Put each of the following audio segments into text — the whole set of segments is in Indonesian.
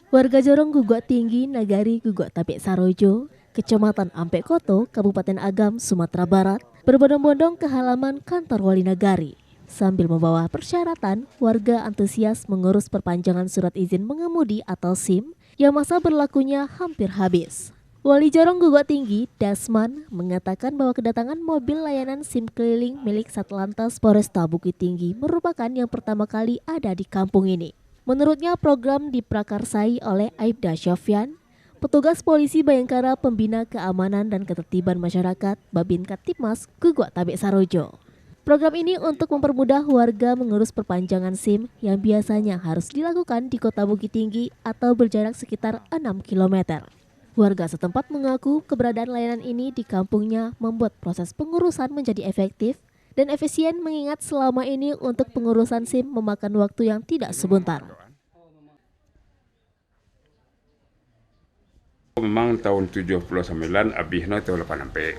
Warga Jorong Gugok Tinggi, Nagari Gugok Tabek Sarojo, Kecamatan Ampek Koto, Kabupaten Agam, Sumatera Barat, berbondong-bondong ke halaman kantor Wali Nagari. Sambil membawa persyaratan, warga antusias mengurus perpanjangan surat izin mengemudi atau SIM yang masa berlakunya hampir habis. Wali Jorong Gugok Tinggi, Dasman, mengatakan bahwa kedatangan mobil layanan SIM keliling milik Satlantas Polresta Bukit Tinggi merupakan yang pertama kali ada di kampung ini. Menurutnya program diprakarsai oleh Aibda Sofyan, petugas polisi Bayangkara Pembina Keamanan dan Ketertiban Masyarakat Babin Kaptipmas Gugok Tabek Sarojo. Program ini untuk mempermudah warga mengurus perpanjangan SIM yang biasanya harus dilakukan di Kota Bukit Tinggi atau berjarak sekitar 6 km. Warga setempat mengaku keberadaan layanan ini di kampungnya membuat proses pengurusan menjadi efektif dan efisien mengingat selama ini untuk pengurusan SIM memakan waktu yang tidak sebentar. Memang tahun 79 abihna tahun 86.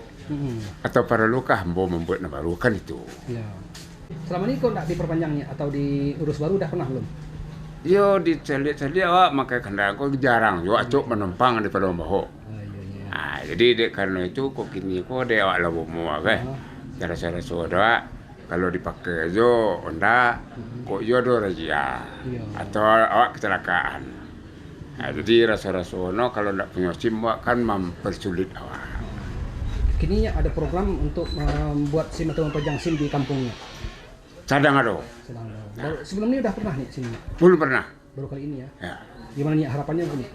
Atau para luka hambo membuat baru kan itu. Ya. Selama ini kok tidak diperpanjangnya atau diurus baru udah pernah belum? Yo diceliak-celiak wak makai kendang kok jarang yo acuk menumpang daripada membawa. Nah, jadi karena itu kok kini kok dia awak labu mua ke. Cara-cara soda kalau dipakai jo onda kok yo do razia atau awak kecelakaan. Nah, jadi rasa-rasa no kalau tidak punya SIM kan mempersulit awak. Kini ada program untuk membuat SIM atau memperpanjang SIM di kampungnya. Cadang ada. Sebelum ini udah pernah nih SIM? Belum pernah. Baru kali ini ya. Ya. Gimana nih harapannya ini?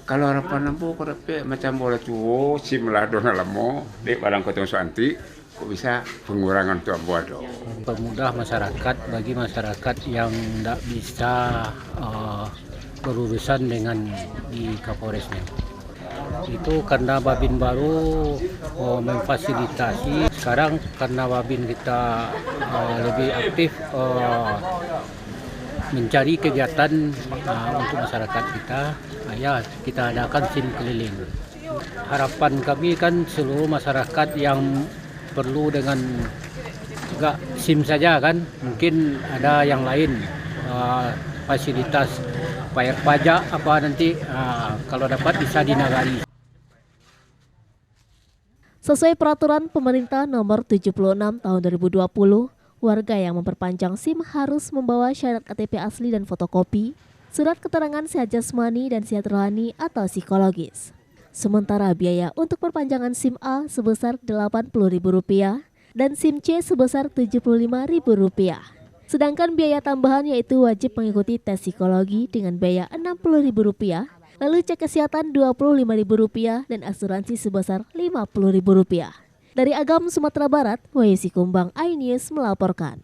Kalau harapan aku macam bola tuh SIM lah dona lamo di barang kota Suanti kok bisa pengurangan tuh ambo ada. Permudah masyarakat bagi masyarakat yang tidak bisa berurusan dengan di Kapolresnya. Itu karena Babin baru memfasilitasi. Sekarang karena Babin kita lebih aktif mencari kegiatan untuk masyarakat kita, ya kita adakan SIM keliling. Harapan kami kan seluruh masyarakat yang perlu dengan enggak SIM saja kan, mungkin ada yang lain fasilitas bayar pajak apa nanti kalau dapat bisa dinagari. Sesuai peraturan pemerintah nomor 76 tahun 2020, warga yang memperpanjang SIM harus membawa syarat KTP asli dan fotokopi, surat keterangan sehat jasmani dan sehat rohani atau psikologis. Sementara biaya untuk perpanjangan SIM A sebesar Rp80.000 dan SIM C sebesar Rp75.000. Sedangkan biaya tambahan yaitu wajib mengikuti tes psikologi dengan biaya Rp60.000, lalu cek kesehatan Rp25.000 dan asuransi sebesar Rp50.000. Dari Agam, Sumatera Barat, Wahyu Sikumbang, iNews melaporkan.